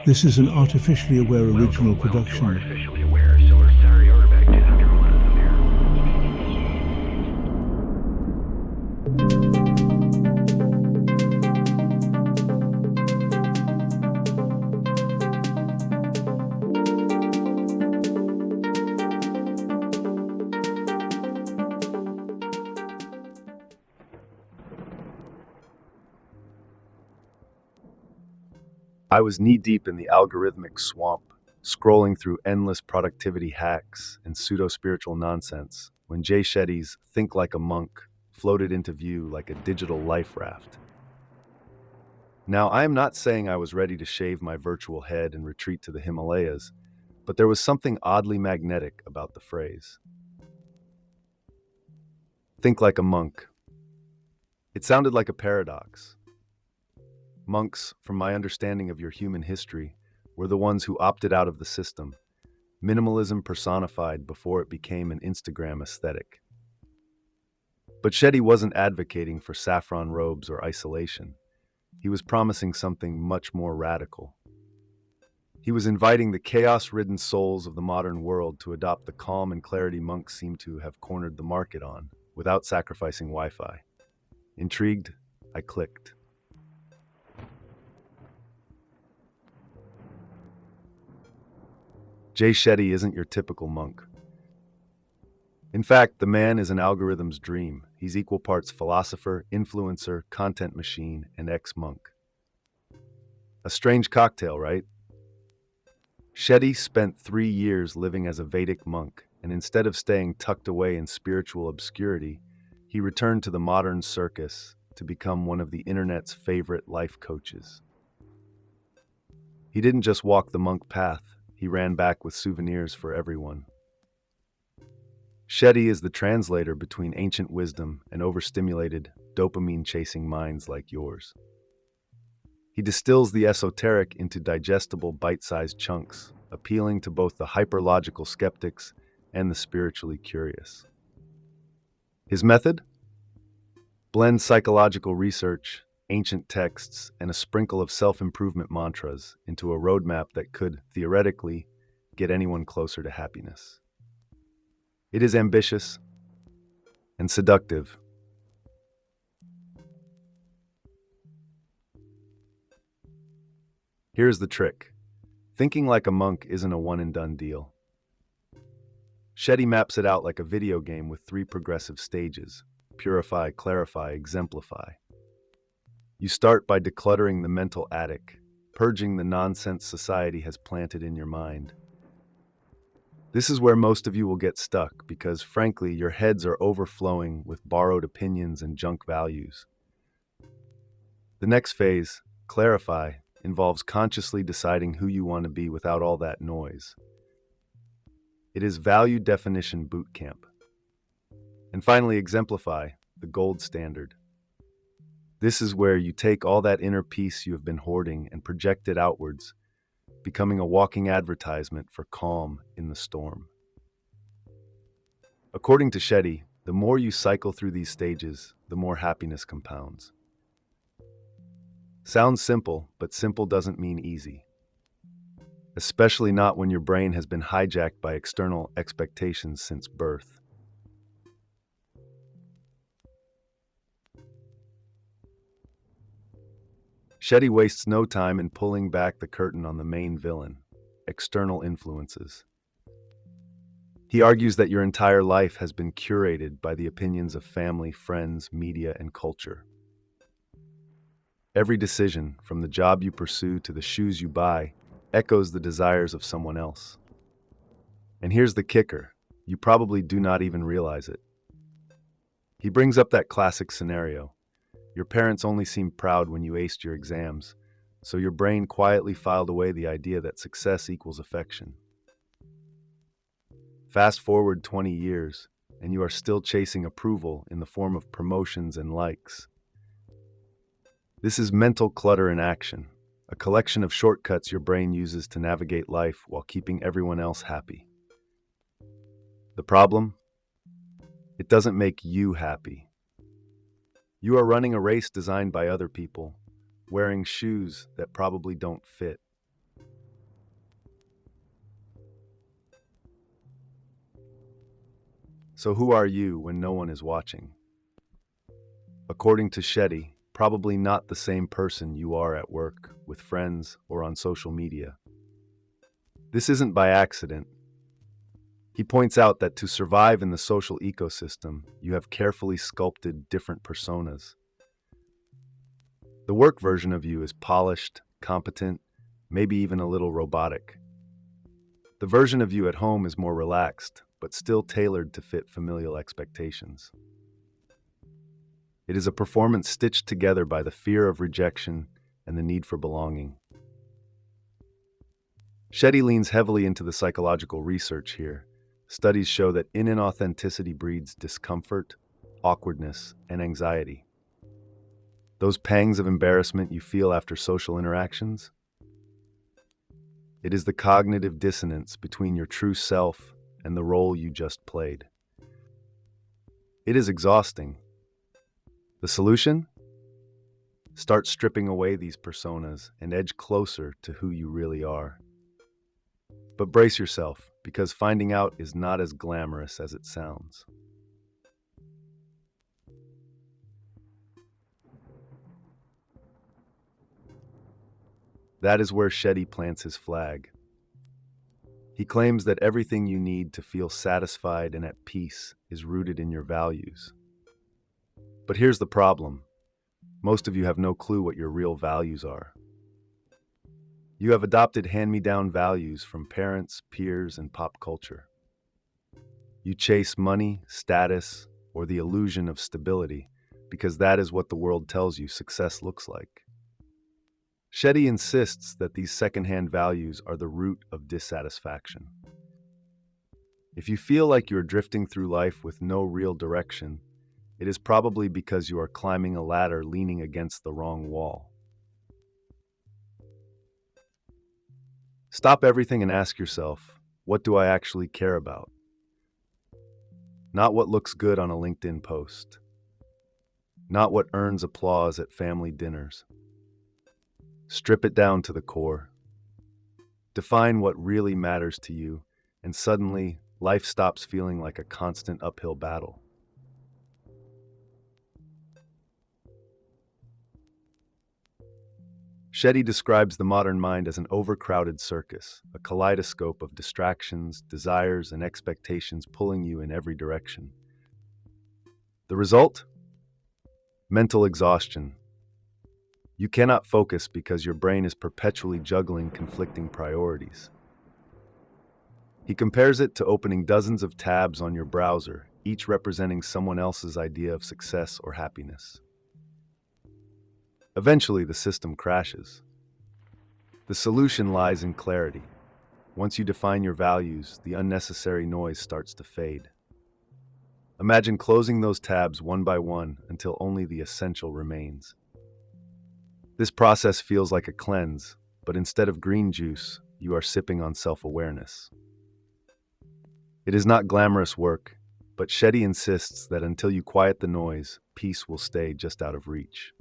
This is an artificially aware original production. I was knee-deep in the algorithmic swamp, scrolling through endless productivity hacks and pseudo-spiritual nonsense, when Jay Shetty's Think Like a Monk floated into view like a digital life raft. Now, I am not saying I was ready to shave my virtual head and retreat to the Himalayas, but there was something oddly magnetic about the phrase. Think like a monk. It sounded like a paradox. Monks, from my understanding of your human history, were the ones who opted out of the system, minimalism personified before it became an Instagram aesthetic. But Shetty wasn't advocating for saffron robes or isolation. He was promising something much more radical. He was inviting the chaos-ridden souls of the modern world to adopt the calm and clarity monks seem to have cornered the market on, without sacrificing Wi-Fi. Intrigued, I clicked. Jay Shetty isn't your typical monk. In fact, the man is an algorithm's dream. He's equal parts philosopher, influencer, content machine, and ex-monk. A strange cocktail, right? Shetty spent 3 years living as a Vedic monk, and instead of staying tucked away in spiritual obscurity, he returned to the modern circus to become one of the internet's favorite life coaches. He didn't just walk the monk path, he ran back with souvenirs for everyone. Shetty is the translator between ancient wisdom and overstimulated, dopamine-chasing minds like yours. He distills the esoteric into digestible, bite-sized chunks, appealing to both the hyperlogical skeptics and the spiritually curious. His method? Blends psychological research, ancient texts, and a sprinkle of self-improvement mantras into a roadmap that could, theoretically, get anyone closer to happiness. It is ambitious and seductive. Here's the trick. Thinking like a monk isn't a one-and-done deal. Shetty maps it out like a video game with 3 progressive stages: purify, clarify, exemplify. You start by decluttering the mental attic, purging the nonsense society has planted in your mind. This is where most of you will get stuck because, frankly, your heads are overflowing with borrowed opinions and junk values. The next phase, clarify, involves consciously deciding who you want to be without all that noise. It is value definition boot camp. And finally, exemplify, the gold standard. This is where you take all that inner peace you have been hoarding and project it outwards, becoming a walking advertisement for calm in the storm. According to Shetty, the more you cycle through these stages, the more happiness compounds. Sounds simple, but simple doesn't mean easy. Especially not when your brain has been hijacked by external expectations since birth. Shetty wastes no time in pulling back the curtain on the main villain, external influences. He argues that your entire life has been curated by the opinions of family, friends, media, and culture. Every decision, from the job you pursue to the shoes you buy, echoes the desires of someone else. And here's the kicker, you probably do not even realize it. He brings up that classic scenario. Your parents only seemed proud when you aced your exams, so your brain quietly filed away the idea that success equals affection. Fast forward 20 years, and you are still chasing approval in the form of promotions and likes. This is mental clutter in action, a collection of shortcuts your brain uses to navigate life while keeping everyone else happy. The problem? It doesn't make you happy. You are running a race designed by other people, wearing shoes that probably don't fit. So who are you when no one is watching? According to Shetty, probably not the same person you are at work, with friends, or on social media. This isn't by accident. He points out that to survive in the social ecosystem, you have carefully sculpted different personas. The work version of you is polished, competent, maybe even a little robotic. The version of you at home is more relaxed, but still tailored to fit familial expectations. It is a performance stitched together by the fear of rejection and the need for belonging. Shetty leans heavily into the psychological research here. Studies show that inauthenticity breeds discomfort, awkwardness, and anxiety. Those pangs of embarrassment you feel after social interactions? It is the cognitive dissonance between your true self and the role you just played. It is exhausting. The solution? Start stripping away these personas and edge closer to who you really are. But brace yourself, because finding out is not as glamorous as it sounds. That is where Shetty plants his flag. He claims that everything you need to feel satisfied and at peace is rooted in your values. But here's the problem. Most of you have no clue what your real values are. You have adopted hand-me-down values from parents, peers, and pop culture. You chase money, status, or the illusion of stability because that is what the world tells you success looks like. Shetty insists that these secondhand values are the root of dissatisfaction. If you feel like you're drifting through life with no real direction, it is probably because you are climbing a ladder leaning against the wrong wall. Stop everything and ask yourself, what do I actually care about? Not what looks good on a LinkedIn post. Not what earns applause at family dinners. Strip it down to the core. Define what really matters to you, and suddenly, life stops feeling like a constant uphill battle. Shetty describes the modern mind as an overcrowded circus, a kaleidoscope of distractions, desires, and expectations pulling you in every direction. The result? Mental exhaustion. You cannot focus because your brain is perpetually juggling conflicting priorities. He compares it to opening dozens of tabs on your browser, each representing someone else's idea of success or happiness. Eventually, the system crashes. The solution lies in clarity. Once you define your values, the unnecessary noise starts to fade. Imagine closing those tabs one by one until only the essential remains. This process feels like a cleanse, but instead of green juice, you are sipping on self-awareness. It is not glamorous work, but Shetty insists that until you quiet the noise, peace will stay just out of reach.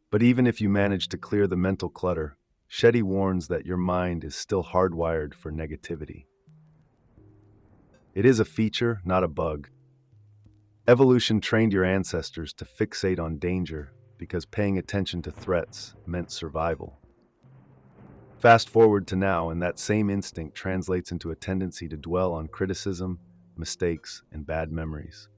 But even if you manage to clear the mental clutter, Shetty warns that your mind is still hardwired for negativity. It is a feature, not a bug. Evolution trained your ancestors to fixate on danger because paying attention to threats meant survival. Fast forward to now, and that same instinct translates into a tendency to dwell on criticism, mistakes, and bad memories.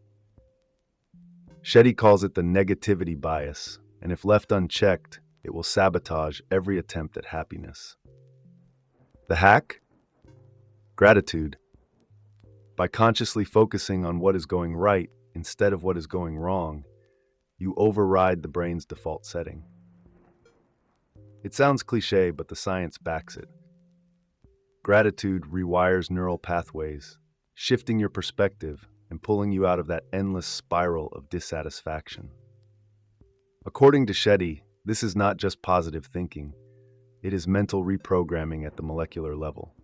Shetty calls it the negativity bias, and if left unchecked, it will sabotage every attempt at happiness. The hack? Gratitude. By consciously focusing on what is going right instead of what is going wrong, you override the brain's default setting. It sounds cliche, but the science backs it. Gratitude rewires neural pathways, shifting your perspective and pulling you out of that endless spiral of dissatisfaction. According to Shetty, this is not just positive thinking, it is mental reprogramming at the molecular level.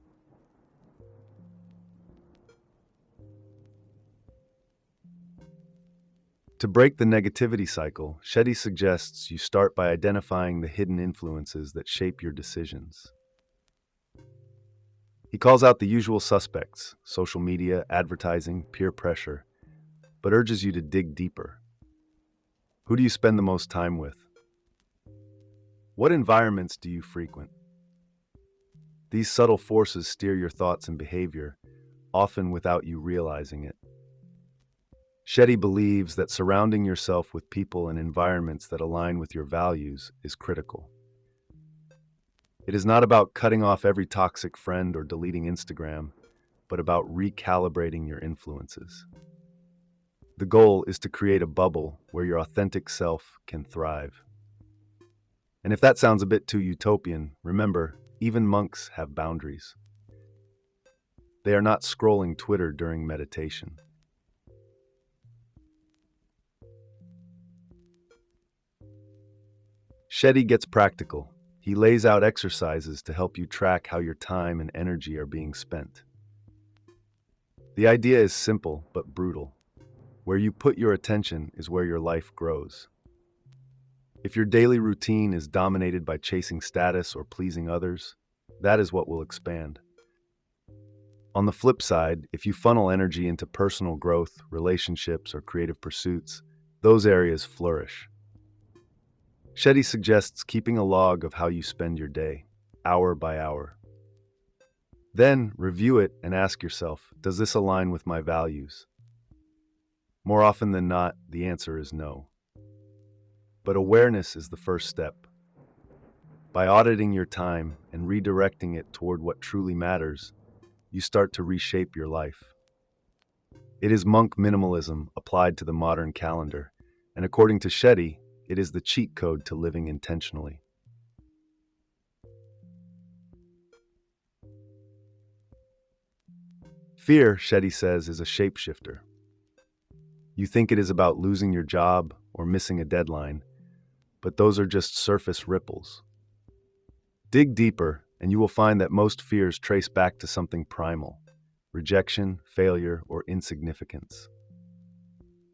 To break the negativity cycle, Shetty suggests you start by identifying the hidden influences that shape your decisions. He calls out the usual suspects: social media, advertising, peer pressure, but urges you to dig deeper. Who do you spend the most time with? What environments do you frequent? These subtle forces steer your thoughts and behavior, often without you realizing it. Shetty believes that surrounding yourself with people and environments that align with your values is critical. It is not about cutting off every toxic friend or deleting Instagram, but about recalibrating your influences. The goal is to create a bubble where your authentic self can thrive. And if that sounds a bit too utopian, remember, even monks have boundaries. They are not scrolling Twitter during meditation. Shetty gets practical. He lays out exercises to help you track how your time and energy are being spent. The idea is simple but brutal. Where you put your attention is where your life grows. If your daily routine is dominated by chasing status or pleasing others, that is what will expand. On the flip side, if you funnel energy into personal growth, relationships, or creative pursuits, those areas flourish. Shetty suggests keeping a log of how you spend your day, hour by hour. Then review it and ask yourself, does this align with my values? More often than not, the answer is no. But awareness is the first step. By auditing your time and redirecting it toward what truly matters, you start to reshape your life. It is monk minimalism applied to the modern calendar, and according to Shetty, it is the cheat code to living intentionally. Fear, Shetty says, is a shapeshifter. You think it is about losing your job or missing a deadline, but those are just surface ripples. Dig deeper, and you will find that most fears trace back to something primal: rejection, failure, or insignificance.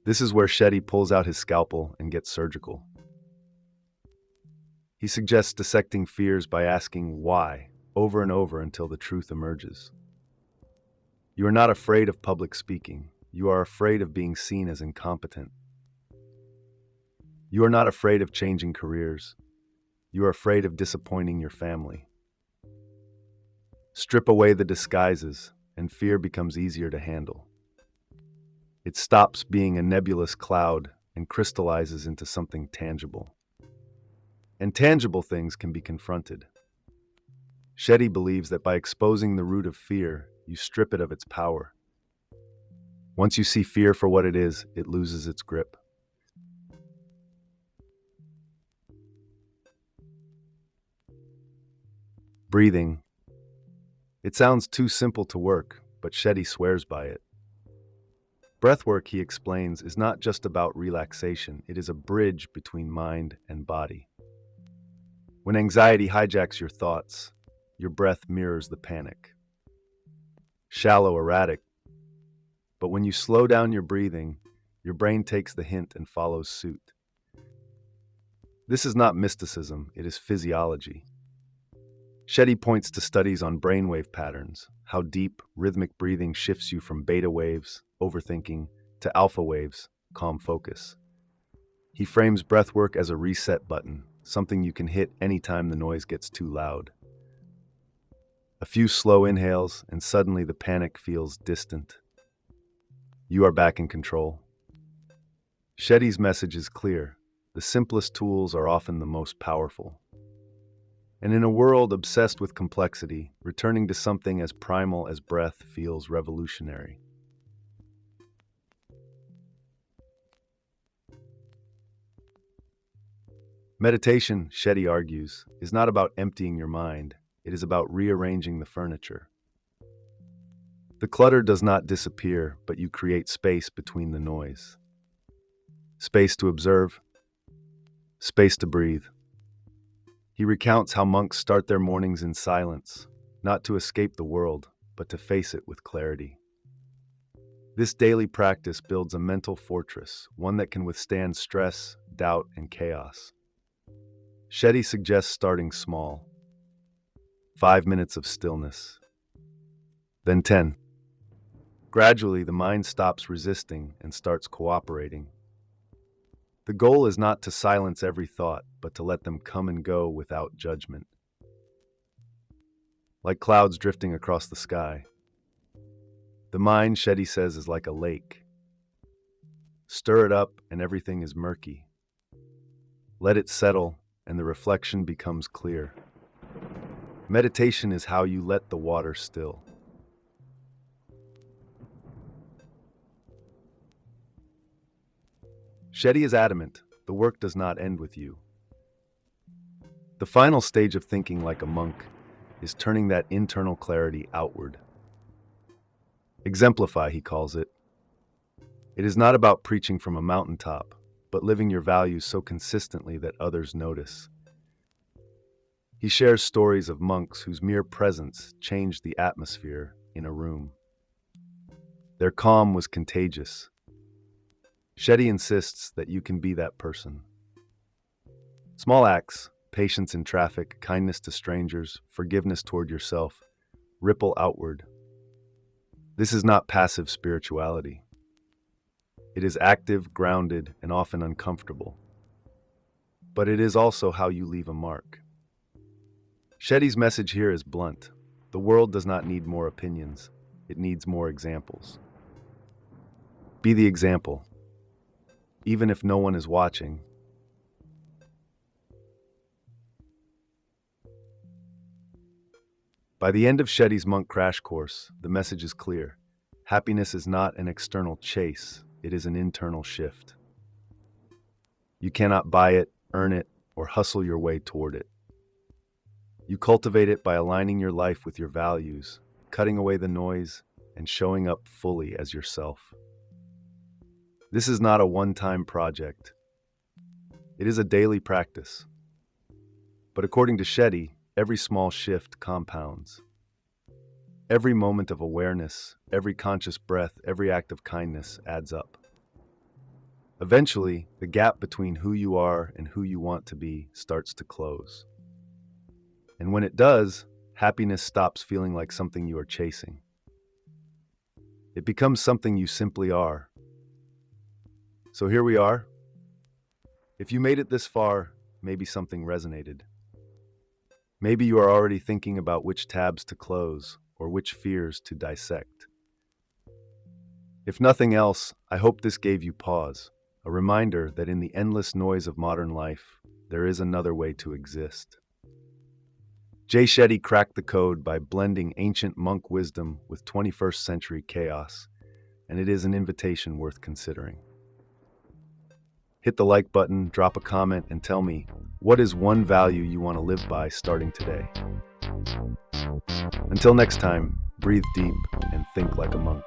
This is where Shetty pulls out his scalpel and gets surgical. He suggests dissecting fears by asking why over and over until the truth emerges. You are not afraid of public speaking. You are afraid of being seen as incompetent. You are not afraid of changing careers. You are afraid of disappointing your family. Strip away the disguises, and fear becomes easier to handle. It stops being a nebulous cloud and crystallizes into something tangible. And tangible things can be confronted. Shetty believes that by exposing the root of fear, you strip it of its power. Once you see fear for what it is, it loses its grip. Breathing. It sounds too simple to work, but Shetty swears by it. Breathwork, he explains, is not just about relaxation, it is a bridge between mind and body. When anxiety hijacks your thoughts, your breath mirrors the panic. Shallow, erratic, but when you slow down your breathing, your brain takes the hint and follows suit. This is not mysticism, it is physiology. Shetty points to studies on brainwave patterns, how deep, rhythmic breathing shifts you from beta waves, overthinking, to alpha waves, calm focus. He frames breathwork as a reset button, something you can hit anytime the noise gets too loud. A few slow inhales, and suddenly the panic feels distant. You are back in control. Shetty's message is clear. The simplest tools are often the most powerful. And in a world obsessed with complexity, returning to something as primal as breath feels revolutionary. Meditation, Shetty argues, is not about emptying your mind, it is about rearranging the furniture. The clutter does not disappear, but you create space between the noise. Space to observe, space to breathe. He recounts how monks start their mornings in silence, not to escape the world, but to face it with clarity. This daily practice builds a mental fortress, one that can withstand stress, doubt, and chaos. Shetty suggests starting small. 5 minutes of stillness. Then 10. Gradually, the mind stops resisting and starts cooperating. The goal is not to silence every thought, but to let them come and go without judgment. Like clouds drifting across the sky. The mind, Shetty says, is like a lake. Stir it up and everything is murky. Let it settle and the reflection becomes clear. Meditation is how you let the water still. Shetty is adamant, the work does not end with you. The final stage of thinking like a monk is turning that internal clarity outward. Exemplify, he calls it. It is not about preaching from a mountaintop, but living your values so consistently that others notice. He shares stories of monks whose mere presence changed the atmosphere in a room. Their calm was contagious. Shetty insists that you can be that person. Small acts, patience in traffic, kindness to strangers, forgiveness toward yourself, ripple outward. This is not passive spirituality. It is active, grounded, and often uncomfortable. But it is also how you leave a mark. Shetty's message here is blunt. The world does not need more opinions. It needs more examples. Be the example. Even if no one is watching. By the end of Shetty's monk crash course, the message is clear. Happiness is not an external chase, it is an internal shift. You cannot buy it, earn it, or hustle your way toward it. You cultivate it by aligning your life with your values, cutting away the noise, and showing up fully as yourself. This is not a one-time project. It is a daily practice. But according to Shetty, every small shift compounds. Every moment of awareness, every conscious breath, every act of kindness adds up. Eventually, the gap between who you are and who you want to be starts to close. And when it does, happiness stops feeling like something you are chasing. It becomes something you simply are. So here we are. If you made it this far, maybe something resonated. Maybe you are already thinking about which tabs to close or which fears to dissect. If nothing else, I hope this gave you pause, a reminder that in the endless noise of modern life, there is another way to exist. Shetty cracked the code by blending ancient monk wisdom with 21st century chaos, and it is an invitation worth considering. Hit the like button, drop a comment, and tell me, what is one value you want to live by starting today? Until next time, breathe deep and think like a monk.